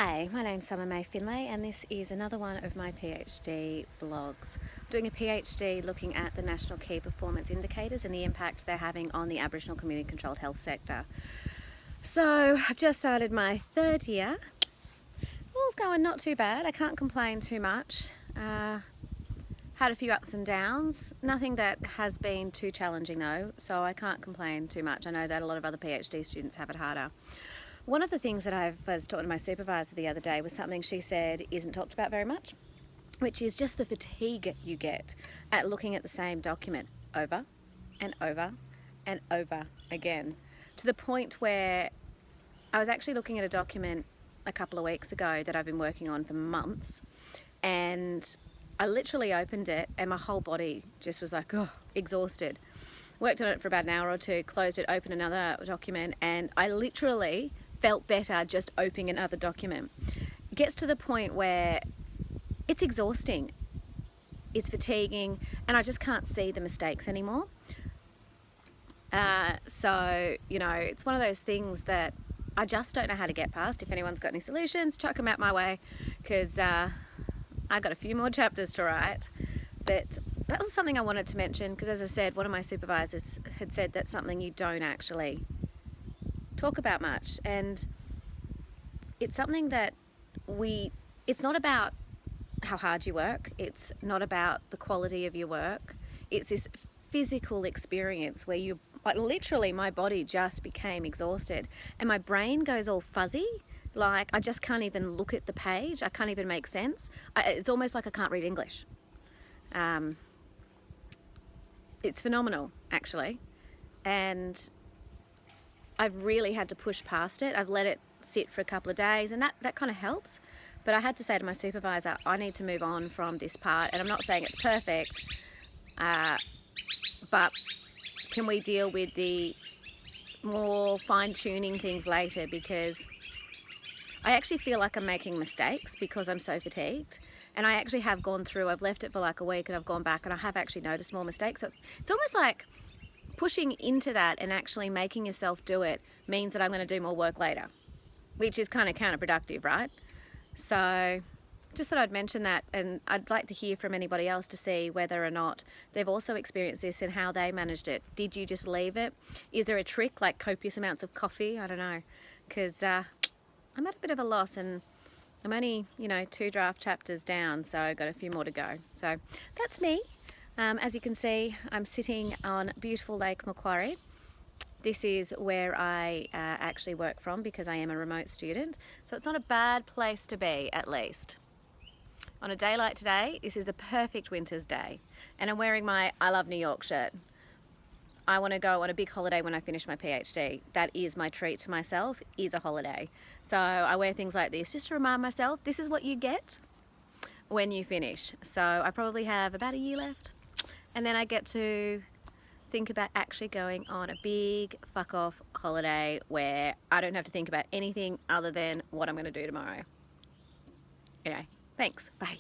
Hi, my name's Summer May Finlay and this is another one of my PhD blogs. I'm doing a PhD looking at the National Key Performance Indicators and the impact they're having on the Aboriginal community controlled health sector. So I've just started my third year. All's going not too bad, I can't complain too much. Had a few ups and downs, nothing that has been too challenging though, so I can't complain too much. I know that a lot of other PhD students have it harder. One of the things that I was talking to my supervisor the other day was something she said isn't talked about very much, which is just the fatigue you get at looking at the same document over and over and over again, to the point where I was actually looking at a document a couple of weeks ago that I've been working on for months, and I literally opened it and my whole body just was like, oh, exhausted. Worked on it for about an hour or two, closed it, opened another document, and I literally felt better just opening another document. It gets to the point where it's exhausting, it's fatiguing, and I just can't see the mistakes anymore. So, it's one of those things that I just don't know how to get past. If anyone's got any solutions, chuck them out my way, because I've got a few more chapters to write. But that was something I wanted to mention, because as I said, one of my supervisors had said that's something you don't actually talk about much, and it's something that it's not about how hard you work, it's not about the quality of your work, it's this physical experience where literally my body just became exhausted and my brain goes all fuzzy, like I just can't even look at the page, I can't even make sense. It's almost like I can't read English. It's phenomenal actually, and I've really had to push past it. I've let it sit for a couple of days and that kind of helps. But I had to say to my supervisor, I need to move on from this part. And I'm not saying it's perfect, but can we deal with the more fine-tuning things later? Because I actually feel like I'm making mistakes because I'm so fatigued. And I actually have gone through, I've left it for like a week and I've gone back and I have actually noticed more mistakes. So it's almost like pushing into that and actually making yourself do it means that I'm going to do more work later, which is kind of counterproductive, right? So just thought I'd mention that, and I'd like to hear from anybody else to see whether or not they've also experienced this and how they managed it. Did you just leave it? Is there a trick like copious amounts of coffee? I don't know, because I'm at a bit of a loss and I'm only 2 draft chapters down, so I've got a few more to go. So that's me. As you can see, I'm sitting on beautiful Lake Macquarie. This is where I actually work from because I am a remote student. So it's not a bad place to be, at least. On a day like today, this is a perfect winter's day. And I'm wearing my I Love New York shirt. I want to go on a big holiday when I finish my PhD. That is my treat to myself, is a holiday. So I wear things like this just to remind myself this is what you get when you finish. So I probably have about a year left. And then I get to think about actually going on a big fuck off holiday where I don't have to think about anything other than what I'm going to do tomorrow. Anyway, thanks. Bye.